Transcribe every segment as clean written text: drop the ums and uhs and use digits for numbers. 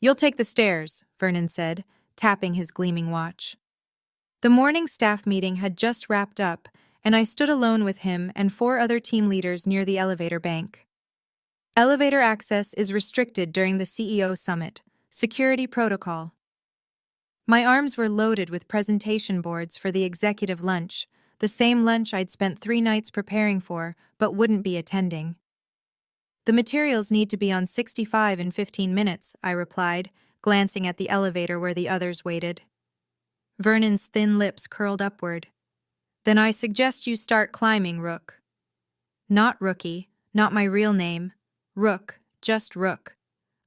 You'll take the stairs, Vernon said, tapping his gleaming watch. The morning staff meeting had just wrapped up, and I stood alone with him and 4 other team leaders near the elevator bank. Elevator access is restricted during the CEO summit. Security protocol. My arms were loaded with presentation boards for the executive lunch, the same lunch I'd spent 3 nights preparing for but wouldn't be attending. The materials need to be on 65 in 15 minutes, I replied, glancing at the elevator where the others waited. Vernon's thin lips curled upward. Then I suggest you start climbing, Rook. Not Rookie, not my real name. Rook, just Rook.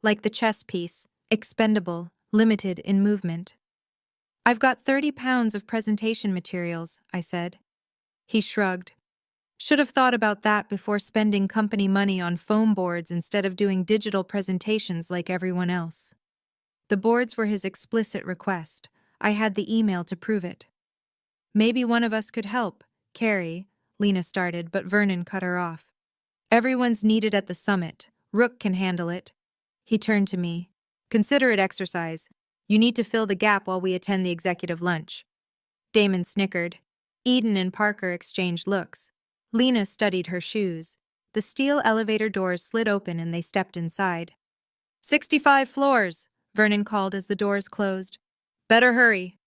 Like the chess piece, expendable, limited in movement. I've got 30 pounds of presentation materials, I said. He shrugged. Should have thought about that before spending company money on foam boards instead of doing digital presentations like everyone else. The boards were his explicit request. I had the email to prove it. Maybe one of us could help, Carrie, Lena started, but Vernon cut her off. Everyone's needed at the summit. Rook can handle it. He turned to me. Consider it exercise. You need to fill the gap while we attend the executive lunch. Damon snickered. Eden and Parker exchanged looks. Lena studied her shoes. The steel elevator doors slid open and they stepped inside. 65 floors, Vernon called as the doors closed. Better hurry.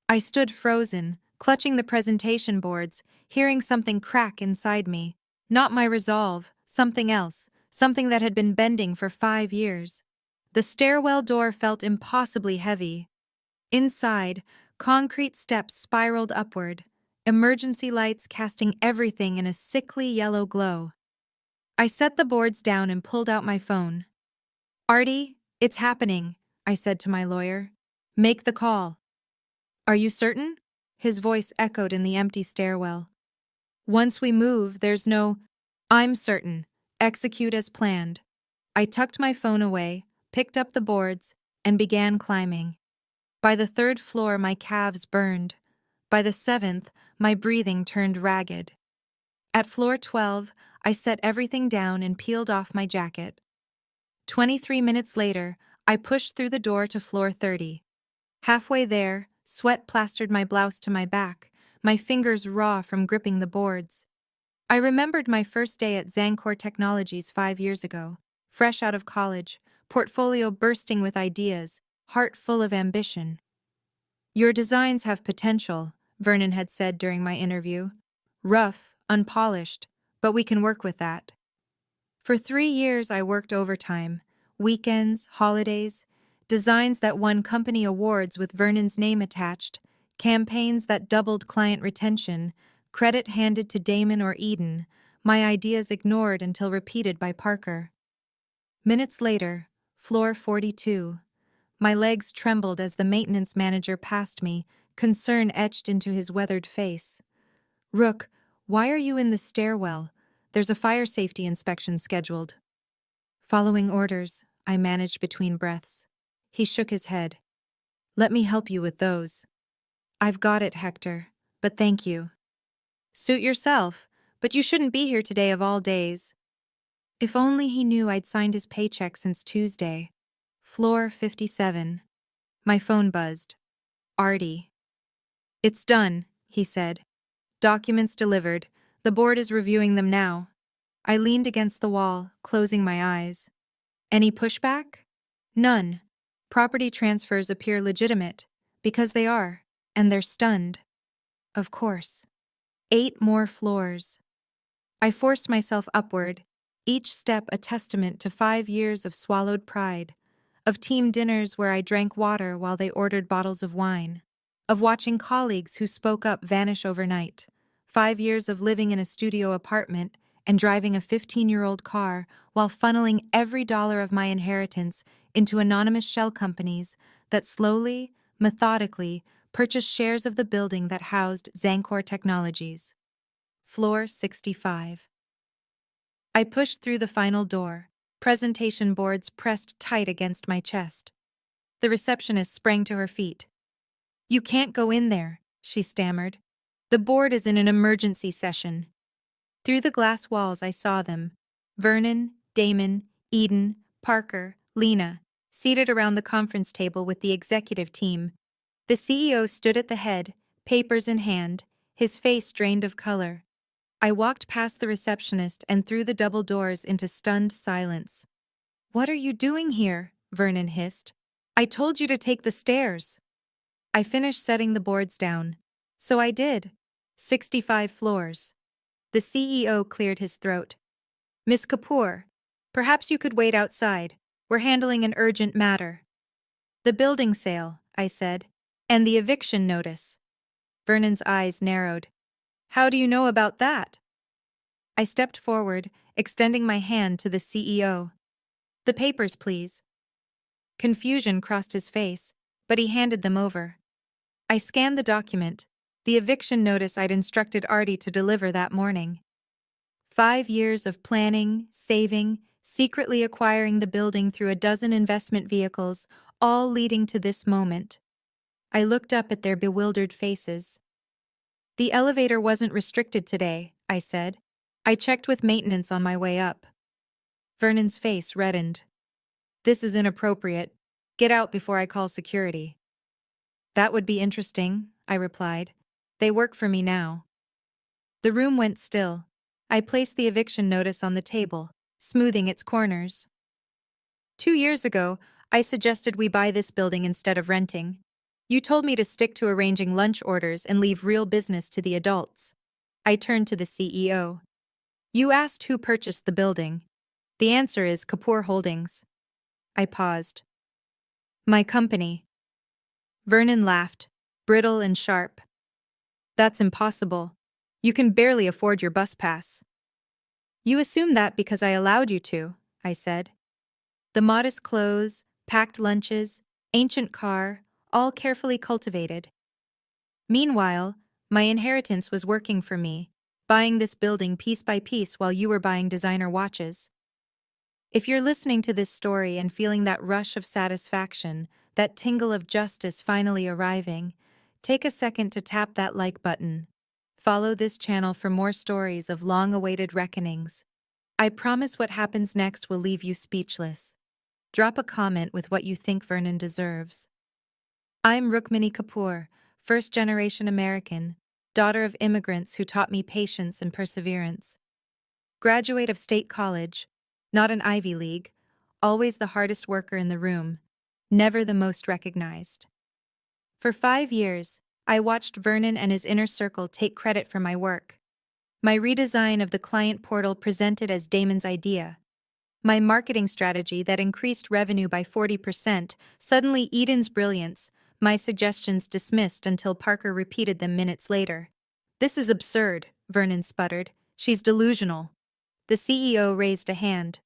I stood frozen, clutching the presentation boards, hearing something crack inside me. Not my resolve, something else, something that had been bending for 5 years. The stairwell door felt impossibly heavy. Inside, concrete steps spiraled upward, emergency lights casting everything in a sickly yellow glow. I set the boards down and pulled out my phone. Artie, it's happening, I said to my lawyer. Make the call. Are you certain? His voice echoed in the empty stairwell. Once we move, there's no... I'm certain. Execute as planned. I tucked my phone away, picked up the boards, and began climbing. By the 3rd floor, my calves burned. By the 7th, my breathing turned ragged. At floor 12, I set everything down and peeled off my jacket. 23 minutes later, I pushed through the door to floor 30. Halfway there, sweat plastered my blouse to my back, my fingers raw from gripping the boards. I remembered my first day at Zancor Technologies 5 years ago, fresh out of college, portfolio bursting with ideas, heart full of ambition. Your designs have potential, Vernon had said during my interview. Rough, unpolished, but we can work with that. For 3 years I worked overtime, weekends, holidays, designs that won company awards with Vernon's name attached, campaigns that doubled client retention, credit handed to Damon or Eden, my ideas ignored until repeated by Parker. Minutes later, floor 42. My legs trembled as the maintenance manager passed me, concern etched into his weathered face. Rook, why are you in the stairwell? There's a fire safety inspection scheduled. Following orders, I managed between breaths. He shook his head. Let me help you with those. I've got it, Hector, but thank you. Suit yourself, but you shouldn't be here today of all days. If only he knew I'd signed his paycheck since Tuesday. Floor 57. My phone buzzed. Artie. It's done, he said. Documents delivered. The board is reviewing them now. I leaned against the wall, closing my eyes. Any pushback? None. Property transfers appear legitimate, because they are, and they're stunned. Of course. 8 more floors. I forced myself upward, each step a testament to 5 years of swallowed pride, of team dinners where I drank water while they ordered bottles of wine, of watching colleagues who spoke up vanish overnight, 5 years of living in a studio apartment and driving a 15-year-old car while funneling every dollar of my inheritance into anonymous shell companies that slowly, methodically purchased shares of the building that housed Zancor Technologies. Floor 65. I pushed through the final door, presentation boards pressed tight against my chest. The receptionist sprang to her feet. You can't go in there, she stammered. The board is in an emergency session. Through the glass walls I saw them. Vernon, Damon, Eden, Parker, Lena, seated around the conference table with the executive team. The CEO stood at the head, papers in hand, his face drained of color. I walked past the receptionist and through the double doors into stunned silence. "What are you doing here?" Vernon hissed. "I told you to take the stairs." I finished setting the boards down. "So I did. 65 floors." The CEO cleared his throat. "Miss Kapoor, perhaps you could wait outside. We're handling an urgent matter." "The building sale," I said, "and the eviction notice." Vernon's eyes narrowed. "How do you know about that?" I stepped forward, extending my hand to the CEO. "The papers, please." Confusion crossed his face, but he handed them over. I scanned the document, the eviction notice I'd instructed Artie to deliver that morning. 5 years of planning, saving, secretly acquiring the building through a dozen investment vehicles, all leading to this moment. I looked up at their bewildered faces. "The elevator wasn't restricted today," I said. "I checked with maintenance on my way up." Vernon's face reddened. "This is inappropriate. Get out before I call security." "That would be interesting," I replied. "They work for me now." The room went still. I placed the eviction notice on the table, smoothing its corners. 2 years ago, I suggested we buy this building instead of renting. You told me to stick to arranging lunch orders and leave real business to the adults. I turned to the CEO. "You asked who purchased the building. The answer is Kapoor Holdings." I paused. "My company." Vernon laughed, brittle and sharp. "That's impossible. You can barely afford your bus pass." "You assume that because I allowed you to," I said. The modest clothes, packed lunches, ancient car, all carefully cultivated. Meanwhile, my inheritance was working for me, buying this building piece by piece while you were buying designer watches. If you're listening to this story and feeling that rush of satisfaction, that tingle of justice finally arriving, take a second to tap that like button. Follow this channel for more stories of long-awaited reckonings. I promise what happens next will leave you speechless. Drop a comment with what you think Vernon deserves. I'm Rukmini Kapoor, first-generation American, daughter of immigrants who taught me patience and perseverance. Graduate of State College, not an Ivy League, always the hardest worker in the room, never the most recognized. For 5 years, I watched Vernon and his inner circle take credit for my work. My redesign of the client portal presented as Damon's idea. My marketing strategy that increased revenue by 40%, suddenly Eden's brilliance, my suggestions dismissed until Parker repeated them minutes later. "This is absurd," Vernon sputtered. "She's delusional." The CEO raised a hand.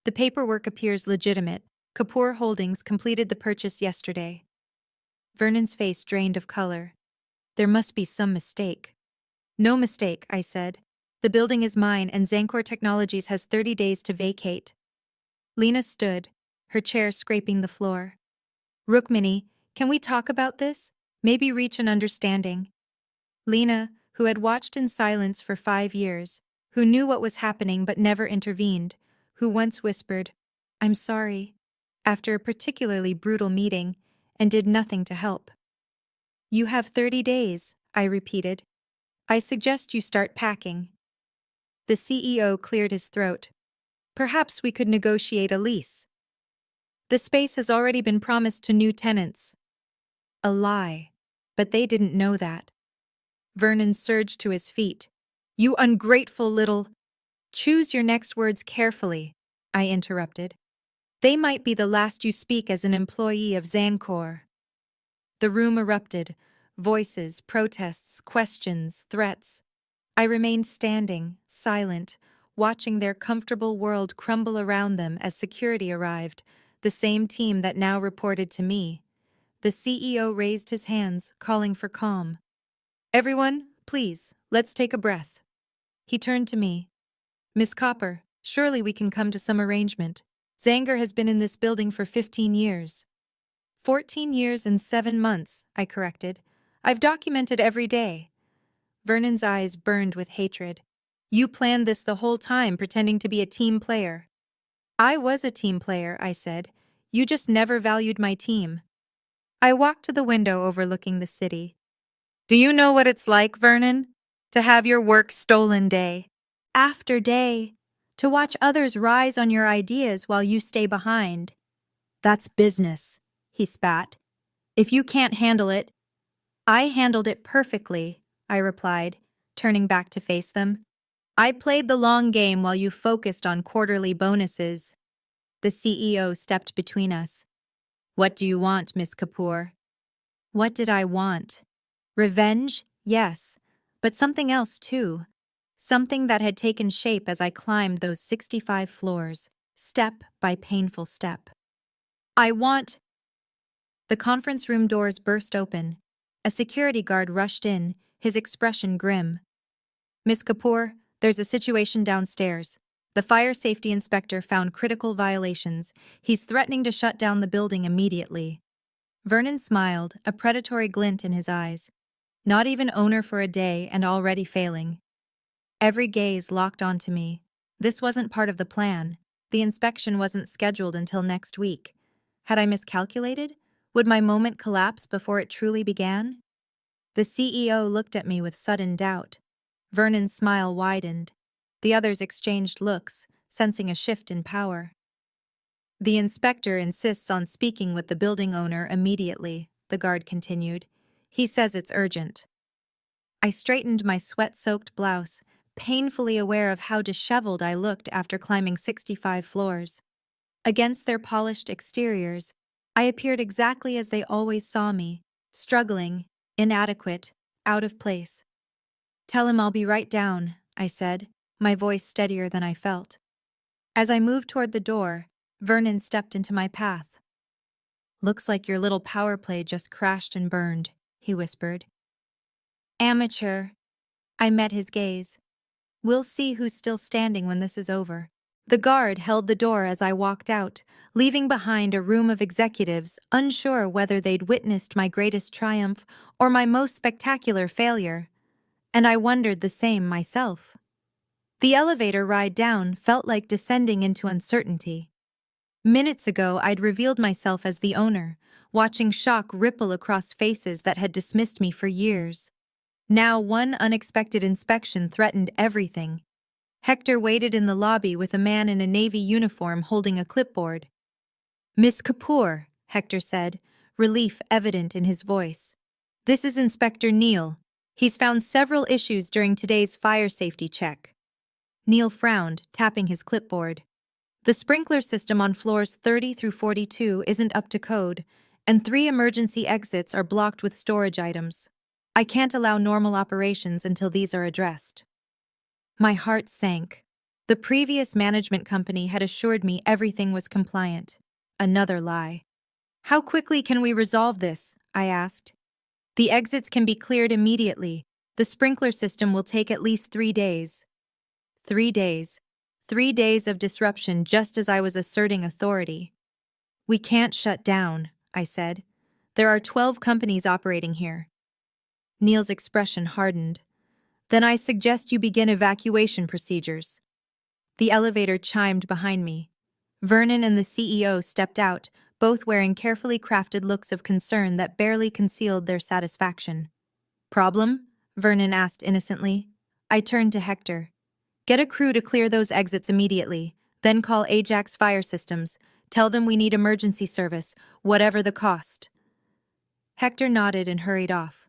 "The paperwork appears legitimate. Kapoor Holdings completed the purchase yesterday." Vernon's face drained of color. "There must be some mistake." "No mistake," I said. "The building is mine and Zancor Technologies has 30 days to vacate." Lena stood, her chair scraping the floor. "Rukmini, can we talk about this? Maybe reach an understanding." Lena, who had watched in silence for 5 years, who knew what was happening but never intervened, who once whispered, "I'm sorry," after a particularly brutal meeting, and did nothing to help. "You have 30 days, I repeated. "I suggest you start packing." The CEO cleared his throat. "Perhaps we could negotiate a lease." "The space has already been promised to new tenants." A lie, but they didn't know that. Vernon surged to his feet. "You ungrateful little—" "Choose your next words carefully," I interrupted. "They might be the last you speak as an employee of Zancor." The room erupted. Voices, protests, questions, threats. I remained standing, silent, watching their comfortable world crumble around them as security arrived, the same team that now reported to me. The CEO raised his hands, calling for calm. "Everyone, please, let's take a breath." He turned to me. "Miss Copper, surely we can come to some arrangement. Zanger has been in this building for 15 years. 14 years and 7 months, I corrected. "I've documented every day." Vernon's eyes burned with hatred. "You planned this the whole time, pretending to be a team player." "I was a team player," I said. You just never valued my team. I walked to the window overlooking the city. Do you know what it's like, Vernon? To have your work stolen day after day, to watch others rise on your ideas while you stay behind. That's business, he spat. If you can't handle it, I handled it perfectly, I replied, turning back to face them. I played the long game while you focused on quarterly bonuses. The CEO stepped between us. What do you want, Miss Kapoor? What did I want? Revenge? Yes, but something else too. Something that had taken shape as I climbed those 65 floors, step by painful step. I want. The conference room doors burst open. A security guard rushed in, his expression grim. Miss Kapoor, there's a situation downstairs. The fire safety inspector found critical violations. He's threatening to shut down the building immediately. Vernon smiled, a predatory glint in his eyes. Not even owner for a day and already failing. Every gaze locked onto me. This wasn't part of the plan. The inspection wasn't scheduled until next week. Had I miscalculated? Would my moment collapse before it truly began? The CEO looked at me with sudden doubt. Vernon's smile widened. The others exchanged looks, sensing a shift in power. The inspector insists on speaking with the building owner immediately, the guard continued. He says it's urgent. I straightened my sweat-soaked blouse, painfully aware of how disheveled I looked after climbing 65 floors. Against their polished exteriors, I appeared exactly as they always saw me, struggling, inadequate, out of place. Tell him I'll be right down, I said, my voice steadier than I felt. As I moved toward the door, Vernon stepped into my path. Looks like your little power play just crashed and burned, he whispered. Amateur. I met his gaze. We'll see who's still standing when this is over. The guard held the door as I walked out, leaving behind a room of executives unsure whether they'd witnessed my greatest triumph or my most spectacular failure. And I wondered the same myself. The elevator ride down felt like descending into uncertainty. Minutes ago, I'd revealed myself as the owner, watching shock ripple across faces that had dismissed me for years. Now one unexpected inspection threatened everything. Hector waited in the lobby with a man in a navy uniform holding a clipboard. Miss Kapoor, Hector said, relief evident in his voice. This is Inspector Neil. He's found several issues during today's fire safety check. Neil frowned, tapping his clipboard. The sprinkler system on floors 30 through 42 isn't up to code, and 3 emergency exits are blocked with storage items. I can't allow normal operations until these are addressed. My heart sank. The previous management company had assured me everything was compliant. Another lie. How quickly can we resolve this? I asked. The exits can be cleared immediately. The sprinkler system will take at least 3 days. 3 days. 3 days of disruption just as I was asserting authority. We can't shut down, I said. There are 12 companies operating here. Neil's expression hardened. Then I suggest you begin evacuation procedures. The elevator chimed behind me. Vernon and the CEO stepped out, both wearing carefully crafted looks of concern that barely concealed their satisfaction. Problem? Vernon asked innocently. I turned to Hector. Get a crew to clear those exits immediately, then call Ajax Fire Systems. Tell them we need emergency service, whatever the cost. Hector nodded and hurried off.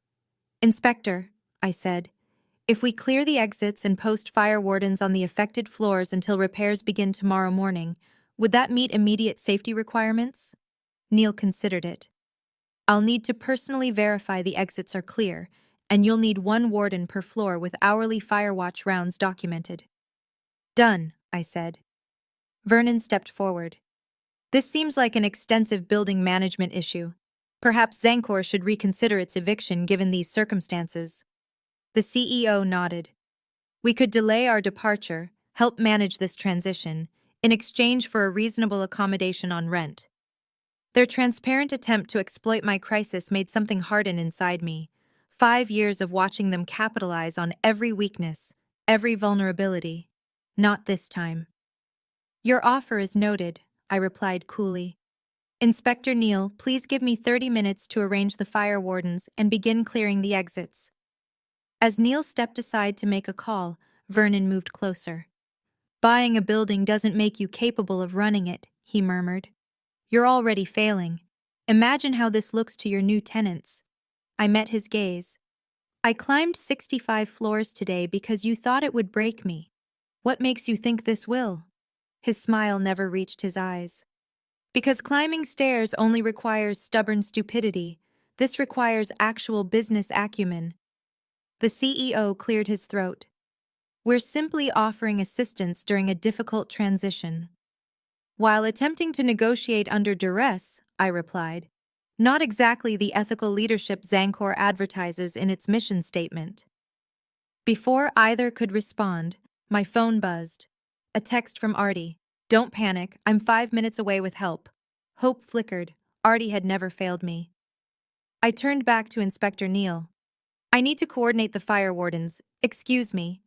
Inspector, I said, if we clear the exits and post fire wardens on the affected floors until repairs begin tomorrow morning, would that meet immediate safety requirements? Neil considered it. I'll need to personally verify the exits are clear, and you'll need 1 warden per floor with hourly fire watch rounds documented. Done, I said. Vernon stepped forward. This seems like an extensive building management issue. Perhaps Zancor should reconsider its eviction given these circumstances. The CEO nodded. We could delay our departure, help manage this transition, in exchange for a reasonable accommodation on rent. Their transparent attempt to exploit my crisis made something harden inside me. 5 years of watching them capitalize on every weakness, every vulnerability. Not this time. Your offer is noted, I replied coolly. Inspector Neal, please give me 30 minutes to arrange the fire wardens and begin clearing the exits. As Neal stepped aside to make a call, Vernon moved closer. Buying a building doesn't make you capable of running it, he murmured. You're already failing. Imagine how this looks to your new tenants. I met his gaze. I climbed 65 floors today because you thought it would break me. What makes you think this will? His smile never reached his eyes. Because climbing stairs only requires stubborn stupidity. This requires actual business acumen. The CEO cleared his throat. We're simply offering assistance during a difficult transition. While attempting to negotiate under duress, I replied, not exactly the ethical leadership Zancor advertises in its mission statement. Before either could respond, my phone buzzed. A text from Artie. Don't panic, I'm 5 minutes away with help. Hope flickered. Artie had never failed me. I turned back to Inspector Neal. I need to coordinate the fire wardens. Excuse me.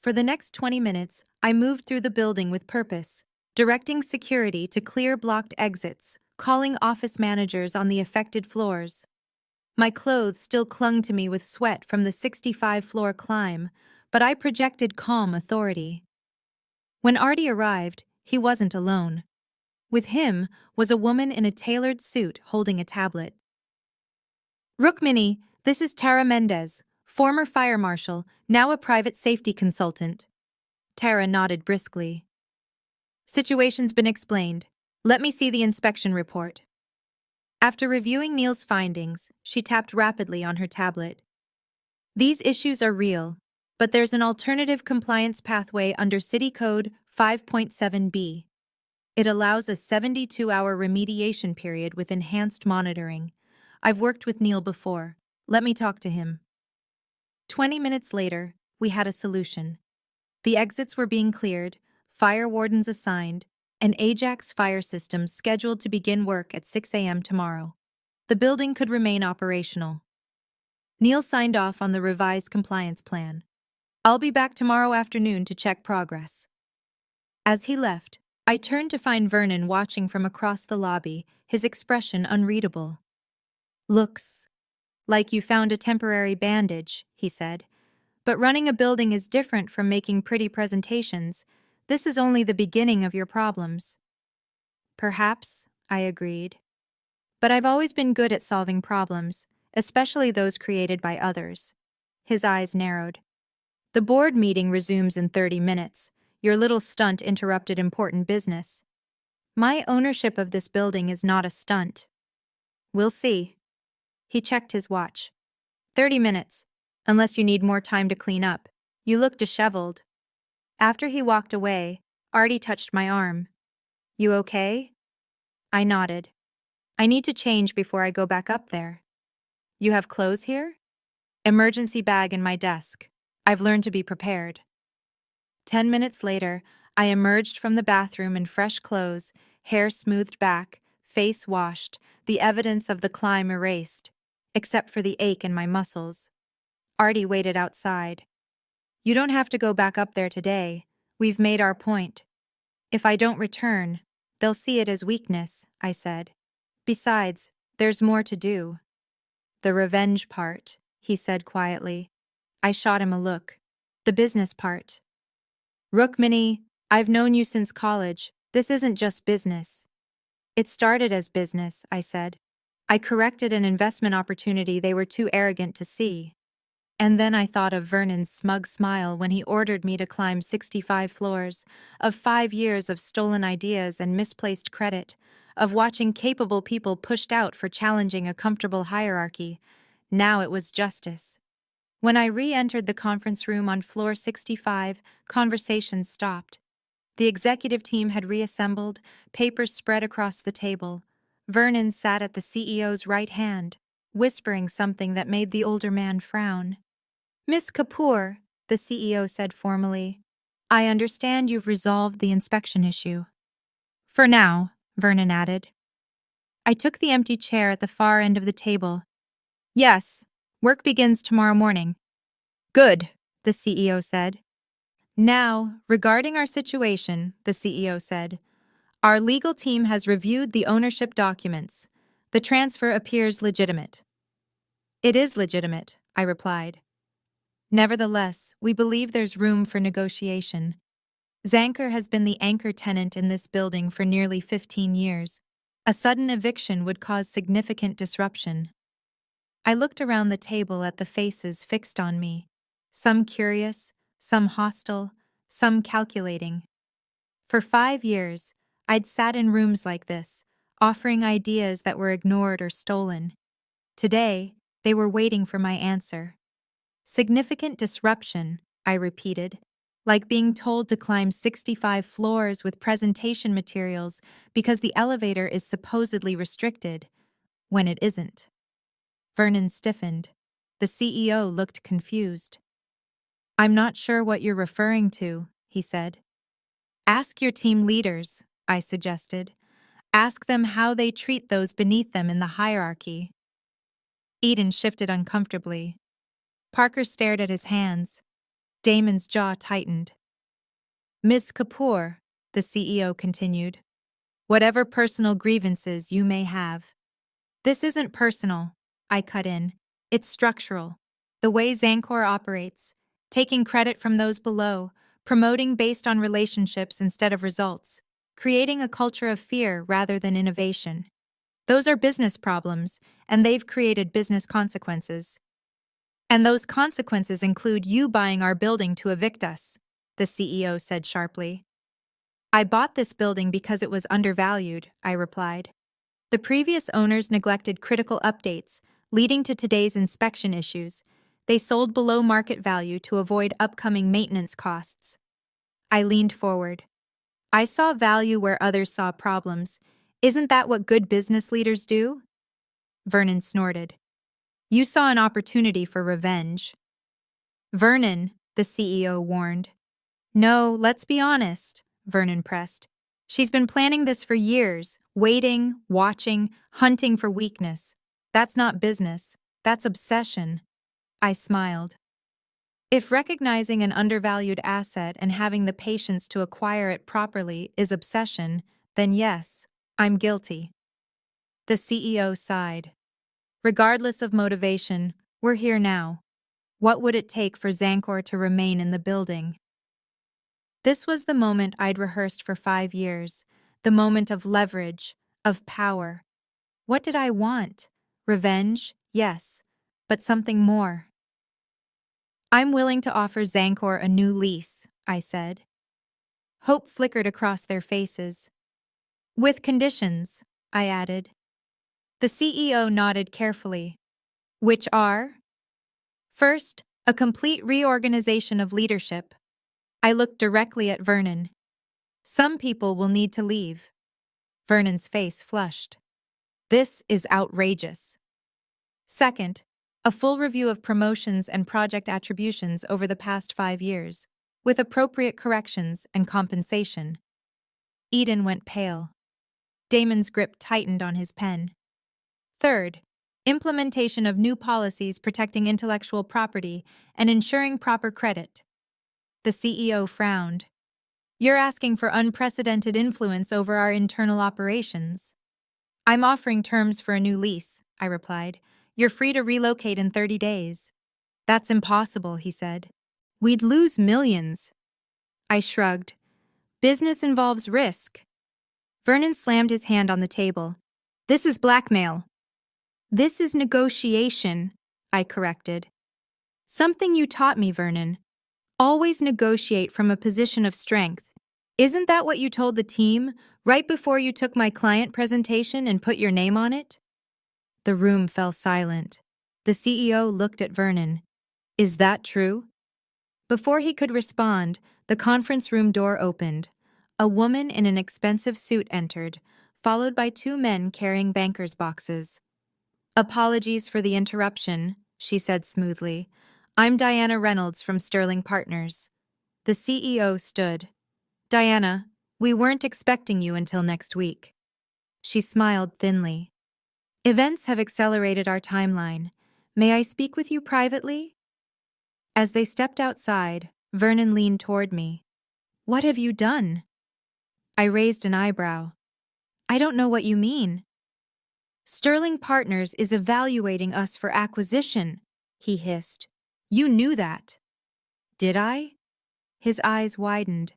For the next 20 minutes, I moved through the building with purpose, directing security to clear blocked exits, calling office managers on the affected floors. My clothes still clung to me with sweat from the 65-floor climb, but I projected calm authority. When Artie arrived, he wasn't alone. With him was a woman in a tailored suit holding a tablet. Rukmini, this is Tara Mendez, former fire marshal, now a private safety consultant. Tara nodded briskly. Situation's been explained. Let me see the inspection report. After reviewing Neal's findings, she tapped rapidly on her tablet. These issues are real, but there's an alternative compliance pathway under City Code 5.7b. It allows a 72-hour remediation period with enhanced monitoring. I've worked with Neal before. Let me talk to him. 20 minutes later, we had a solution. The exits were being cleared, fire wardens assigned, and Ajax fire systems scheduled to begin work at 6 a.m. tomorrow. The building could remain operational. Neal signed off on the revised compliance plan. I'll be back tomorrow afternoon to check progress. As he left, I turned to find Vernon watching from across the lobby, his expression unreadable. Looks like you found a temporary bandage, he said. But running a building is different from making pretty presentations. This is only the beginning of your problems. Perhaps, I agreed. But I've always been good at solving problems, especially those created by others. His eyes narrowed. The board meeting resumes in 30 minutes. Your little stunt interrupted important business. My ownership of this building is not a stunt. We'll see. He checked his watch. 30 minutes, unless you need more time to clean up. You look disheveled. After he walked away, Artie touched my arm. You okay? I nodded. I need to change before I go back up there. You have clothes here? Emergency bag in my desk. I've learned to be prepared. 10 minutes later, I emerged from the bathroom in fresh clothes, hair smoothed back, face washed, the evidence of the climb erased, except for the ache in my muscles. Artie waited outside. You don't have to go back up there today. We've made our point. If I don't return, they'll see it as weakness, I said. Besides, there's more to do. The revenge part, he said quietly. I shot him a look. The business part. Rukmini, I've known you since college. This isn't just business. It started as business, I said. I corrected an investment opportunity they were too arrogant to see. And then I thought of Vernon's smug smile when he ordered me to climb 65 floors, of 5 years of stolen ideas and misplaced credit, of watching capable people pushed out for challenging a comfortable hierarchy. Now it was justice. When I re-entered the conference room on floor 65, conversations stopped. The executive team had reassembled, papers spread across the table. Vernon sat at the CEO's right hand, whispering something that made the older man frown. Miss Kapoor, the CEO said formally, I understand you've resolved the inspection issue. For now, Vernon added. I took the empty chair at the far end of the table. Yes, work begins tomorrow morning. Good, the CEO said. Now, regarding our situation, the CEO said, Our legal team has reviewed the ownership documents. The transfer appears legitimate. It is legitimate, I replied. Nevertheless, we believe there's room for negotiation. Zanker has been the anchor tenant in this building for nearly 15 years. A sudden eviction would cause significant disruption. I looked around the table at the faces fixed on me, some curious, some hostile, some calculating. For 5 years, I'd sat in rooms like this, offering ideas that were ignored or stolen. Today, they were waiting for my answer. Significant disruption, I repeated, like being told to climb 65 floors with presentation materials because the elevator is supposedly restricted, when it isn't. Vernon stiffened. The CEO looked confused. I'm not sure what you're referring to, he said. Ask your team leaders, I suggested. Ask them how they treat those beneath them in the hierarchy. Eden shifted uncomfortably. Parker stared at his hands. Damon's jaw tightened. Miss Kapoor, the CEO continued, whatever personal grievances you may have. This isn't personal, I cut in. It's structural. The way Zancor operates, taking credit from those below, promoting based on relationships instead of results, creating a culture of fear rather than innovation. Those are business problems, and they've created business consequences. And those consequences include you buying our building to evict us, the CEO said sharply. I bought this building because it was undervalued, I replied. The previous owners neglected critical updates, leading to today's inspection issues. They sold below market value to avoid upcoming maintenance costs. I leaned forward. I saw value where others saw problems. Isn't that what good business leaders do? Vernon snorted. You saw an opportunity for revenge. Vernon, the CEO warned. No, let's be honest, Vernon pressed. She's been planning this for years, waiting, watching, hunting for weakness. That's not business. That's obsession. I smiled. If recognizing an undervalued asset and having the patience to acquire it properly is obsession, then yes, I'm guilty. The CEO sighed. Regardless of motivation, we're here now. What would it take for Zancor to remain in the building? This was the moment I'd rehearsed for 5 years, the moment of leverage, of power. What did I want? Revenge? Yes, but something more. I'm willing to offer Zancor a new lease, I said. Hope flickered across their faces. With conditions, I added. The CEO nodded carefully. Which are? First, a complete reorganization of leadership. I looked directly at Vernon. Some people will need to leave. Vernon's face flushed. This is outrageous. Second, a full review of promotions and project attributions over the past 5 years, with appropriate corrections and compensation. Eden went pale. Damon's grip tightened on his pen. Third, implementation of new policies protecting intellectual property and ensuring proper credit. The CEO frowned. You're asking for unprecedented influence over our internal operations. I'm offering terms for a new lease, I replied. You're free to relocate in 30 days. That's impossible, he said. We'd lose millions. I shrugged. Business involves risk. Vernon slammed his hand on the table. This is blackmail. This is negotiation, I corrected. Something you taught me, Vernon. Always negotiate from a position of strength. Isn't that what you told the team right before you took my client presentation and put your name on it? The room fell silent. The CEO looked at Vernon. Is that true? Before he could respond, the conference room door opened. A woman in an expensive suit entered, followed by 2 men carrying banker's boxes. Apologies for the interruption, she said smoothly. I'm Diana Reynolds from Sterling Partners. The CEO stood. Diana, we weren't expecting you until next week. She smiled thinly. Events have accelerated our timeline. May I speak with you privately? As they stepped outside, Vernon leaned toward me. What have you done? I raised an eyebrow. I don't know what you mean. Sterling Partners is evaluating us for acquisition, he hissed. You knew that. Did I? His eyes widened.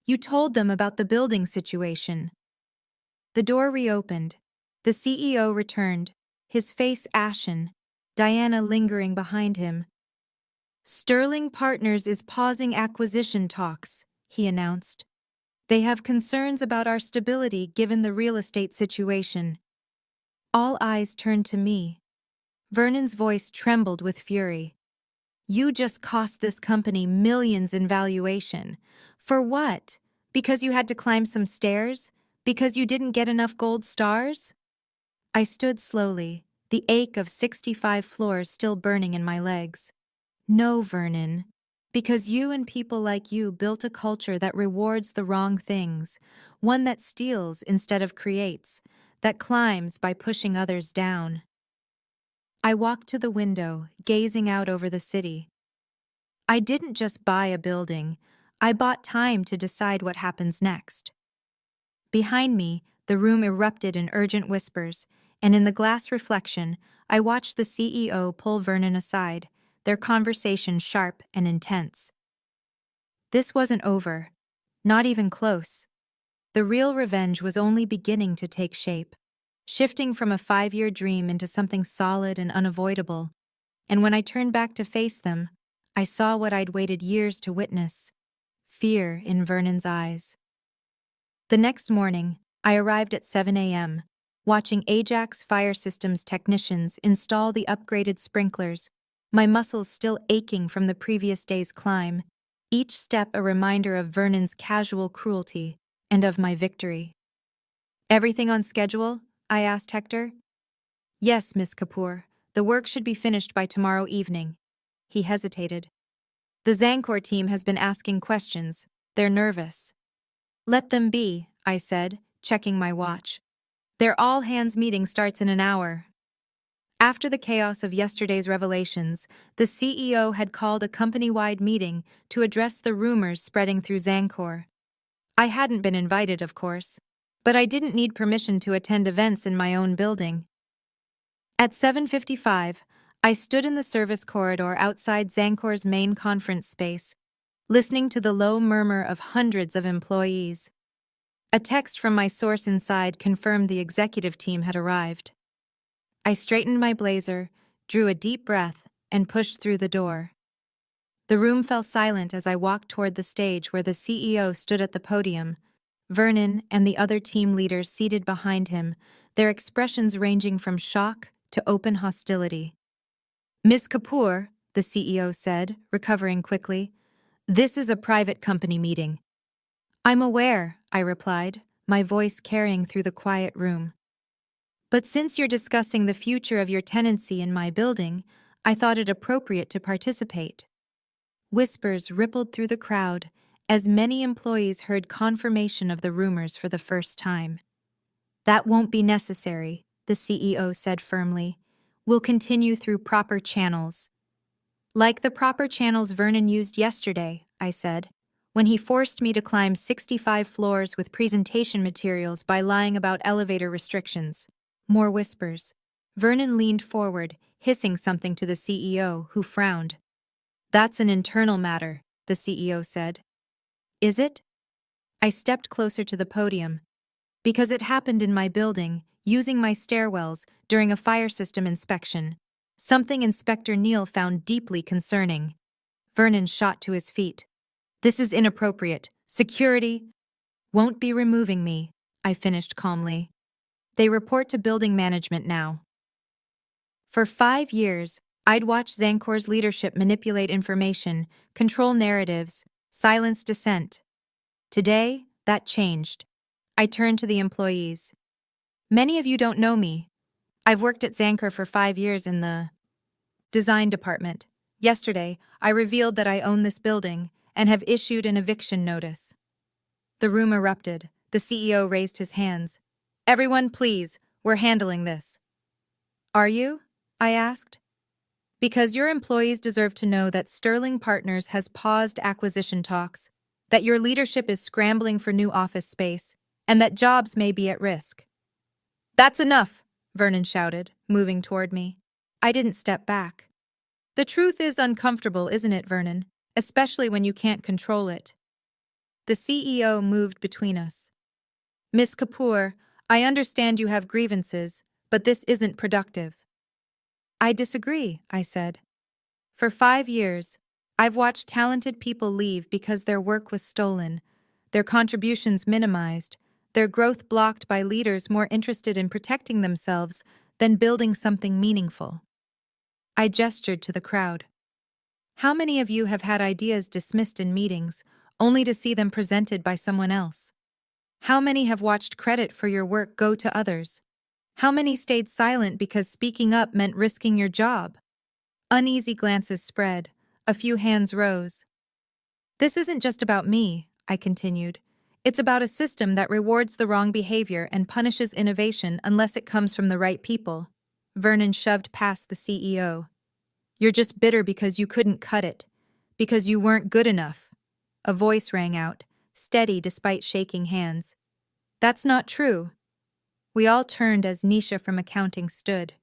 You told them about the building situation. The door reopened. The CEO returned, his face ashen, Diana lingering behind him. Sterling Partners is pausing acquisition talks, he announced. They have concerns about our stability given the real estate situation. All eyes turned to me. Vernon's voice trembled with fury. You just cost this company millions in valuation. For what? Because you had to climb some stairs? Because you didn't get enough gold stars? I stood slowly, the ache of 65 floors still burning in my legs. No, Vernon. Because you and people like you built a culture that rewards the wrong things, one that steals instead of creates, that climbs by pushing others down. I walked to the window, gazing out over the city. I didn't just buy a building, I bought time to decide what happens next. Behind me, the room erupted in urgent whispers, and in the glass reflection, I watched the CEO pull Vernon aside, their conversation sharp and intense. This wasn't over. Not even close. The real revenge was only beginning to take shape, shifting from a 5-year dream into something solid and unavoidable. And when I turned back to face them, I saw what I'd waited years to witness: fear in Vernon's eyes. The next morning, I arrived at 7 a.m., watching Ajax Fire Systems technicians install the upgraded sprinklers, my muscles still aching from the previous day's climb, each step a reminder of Vernon's casual cruelty and of my victory. Everything on schedule? I asked Hector. Yes, Miss Kapoor. The work should be finished by tomorrow evening. He hesitated. The Zancor team has been asking questions. They're nervous. Let them be, I said, checking my watch. Their all-hands meeting starts in an hour. After the chaos of yesterday's revelations, the CEO had called a company-wide meeting to address the rumors spreading through Zancor. I hadn't been invited, of course, but I didn't need permission to attend events in my own building. At 7:55, I stood in the service corridor outside Zancor's main conference space, listening to the low murmur of hundreds of employees. A text from my source inside confirmed the executive team had arrived. I straightened my blazer, drew a deep breath, and pushed through the door. The room fell silent as I walked toward the stage where the CEO stood at the podium, Vernon and the other team leaders seated behind him, their expressions ranging from shock to open hostility. Miss Kapoor, the CEO said, recovering quickly, this is a private company meeting. I'm aware, I replied, my voice carrying through the quiet room. But since you're discussing the future of your tenancy in my building, I thought it appropriate to participate. Whispers rippled through the crowd as many employees heard confirmation of the rumors for the first time. That won't be necessary, the CEO said firmly. We'll continue through proper channels. Like the proper channels Vernon used yesterday, I said, when he forced me to climb 65 floors with presentation materials by lying about elevator restrictions. More whispers. Vernon leaned forward, hissing something to the CEO, who frowned. That's an internal matter, the CEO said. Is it? I stepped closer to the podium. Because it happened in my building, using my stairwells during a fire system inspection. Something Inspector Neal found deeply concerning. Vernon shot to his feet. This is inappropriate. Security won't be removing me, I finished calmly. They report to building management now. For 5 years, I'd watched Zancor's leadership manipulate information, control narratives, silence dissent. Today, that changed. I turned to the employees. Many of you don't know me. I've worked at Zancor for 5 years in the design department. Yesterday, I revealed that I own this building and have issued an eviction notice. The room erupted. The CEO raised his hands. Everyone, please, we're handling this. Are you? I asked. Because your employees deserve to know that Sterling Partners has paused acquisition talks, that your leadership is scrambling for new office space, and that jobs may be at risk. That's enough, Vernon shouted, moving toward me. I didn't step back. The truth is uncomfortable, isn't it, Vernon? Especially when you can't control it. The CEO moved between us. Miss Kapoor, I understand you have grievances, but this isn't productive. I disagree, I said. For 5 years, I've watched talented people leave because their work was stolen, their contributions minimized, their growth blocked by leaders more interested in protecting themselves than building something meaningful. I gestured to the crowd. How many of you have had ideas dismissed in meetings, only to see them presented by someone else? How many have watched credit for your work go to others? How many stayed silent because speaking up meant risking your job? Uneasy glances spread. A few hands rose. This isn't just about me, I continued. It's about a system that rewards the wrong behavior and punishes innovation unless it comes from the right people. Vernon shoved past the CEO. You're just bitter because you couldn't cut it. Because you weren't good enough. A voice rang out, steady despite shaking hands. That's not true. We all turned as Nisha from accounting stood.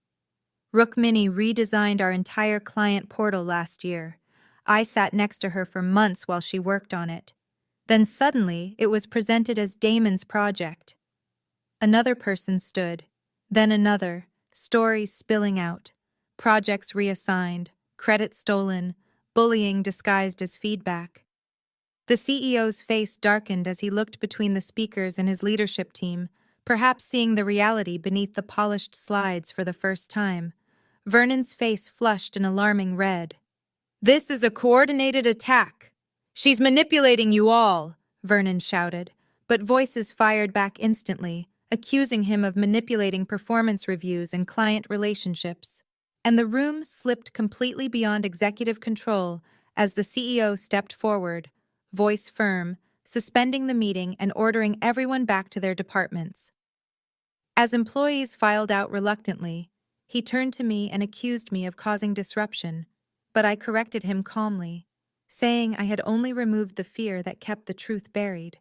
Rukmini redesigned our entire client portal last year. I sat next to her for months while she worked on it. Then suddenly, it was presented as Damon's project. Another person stood, then another, stories spilling out, projects reassigned, credit stolen, bullying disguised as feedback. The CEO's face darkened as he looked between the speakers and his leadership team, perhaps seeing the reality beneath the polished slides for the first time. Vernon's face flushed an alarming red. This is a coordinated attack. She's manipulating you all, Vernon shouted, but voices fired back instantly, accusing him of manipulating performance reviews and client relationships. And the room slipped completely beyond executive control as the CEO stepped forward, voice firm, suspending the meeting and ordering everyone back to their departments. As employees filed out reluctantly, he turned to me and accused me of causing disruption, but I corrected him calmly, saying I had only removed the fear that kept the truth buried.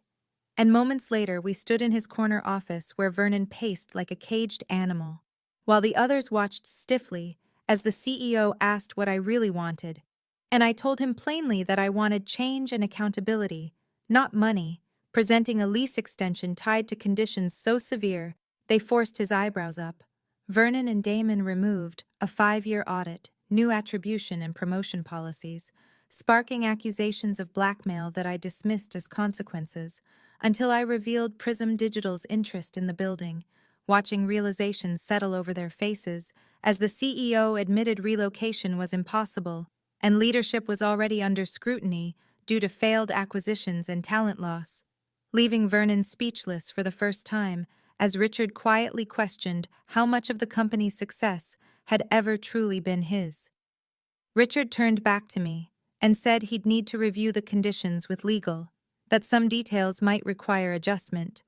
And moments later, we stood in his corner office where Vernon paced like a caged animal, while the others watched stiffly as the CEO asked what I really wanted. And I told him plainly that I wanted change and accountability, not money, presenting a lease extension tied to conditions so severe they forced his eyebrows up. Vernon and Damon removed a 5-year audit, new attribution and promotion policies, sparking accusations of blackmail that I dismissed as consequences, until I revealed Prism Digital's interest in the building, watching realization settle over their faces as the CEO admitted relocation was impossible, and leadership was already under scrutiny due to failed acquisitions and talent loss, leaving Vernon speechless for the first time as Richard quietly questioned how much of the company's success had ever truly been his. Richard turned back to me and said he'd need to review the conditions with legal, that some details might require adjustment,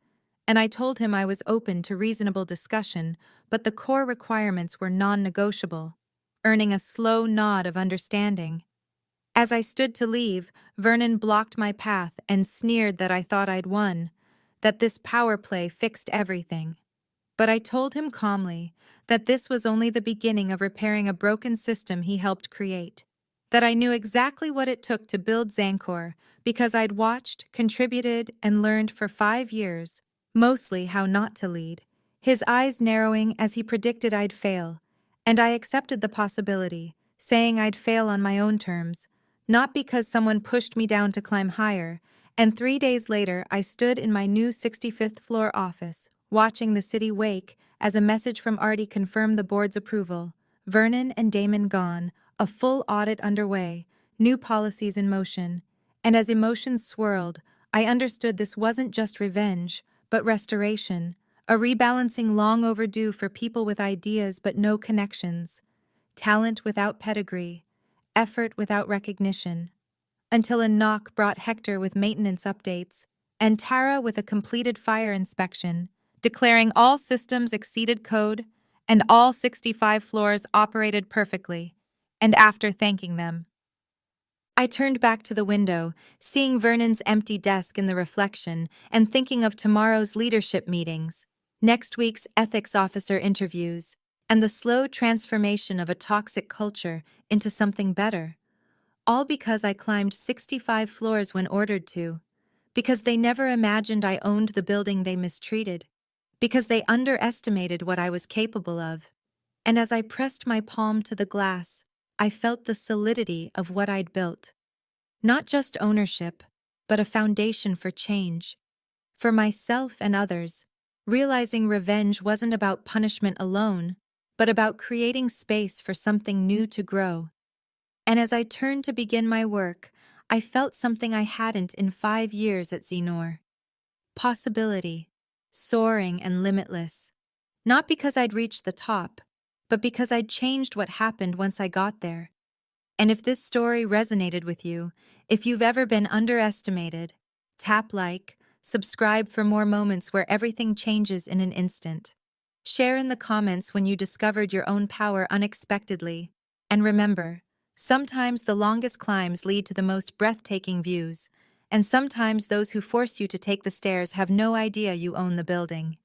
and I told him I was open to reasonable discussion, but the core requirements were non-negotiable, earning a slow nod of understanding. As I stood to leave, Vernon blocked my path and sneered that I thought I'd won, that this power play fixed everything. But I told him calmly that this was only the beginning of repairing a broken system he helped create, that I knew exactly what it took to build Zancor because I'd watched, contributed, and learned for 5 years, mostly how not to lead, his eyes narrowing as he predicted I'd fail, and I accepted the possibility, saying I'd fail on my own terms, not because someone pushed me down to climb higher, and 3 days later I stood in my new 65th floor office, watching the city wake as a message from Artie confirmed the board's approval. Vernon and Damon gone, a full audit underway, new policies in motion, and as emotions swirled, I understood this wasn't just revenge, but restoration, a rebalancing long overdue for people with ideas but no connections, talent without pedigree, effort without recognition, until a knock brought Hector with maintenance updates, and Tara with a completed fire inspection, declaring all systems exceeded code and all 65 floors operated perfectly, and after thanking them, I turned back to the window, seeing Vernon's empty desk in the reflection and thinking of tomorrow's leadership meetings, next week's ethics officer interviews, and the slow transformation of a toxic culture into something better. All because I climbed 65 floors when ordered to, because they never imagined I owned the building they mistreated, because they underestimated what I was capable of. And as I pressed my palm to the glass, I felt the solidity of what I'd built. Not just ownership, but a foundation for change. For myself and others, realizing revenge wasn't about punishment alone, but about creating space for something new to grow. And as I turned to begin my work, I felt something I hadn't in 5 years at Zenor. Possibility, soaring and limitless. Not because I'd reached the top, but because I'd changed what happened once I got there. And if this story resonated with you, if you've ever been underestimated, tap like, subscribe for more moments where everything changes in an instant. Share in the comments when you discovered your own power unexpectedly. And remember, sometimes the longest climbs lead to the most breathtaking views, and sometimes those who force you to take the stairs have no idea you own the building.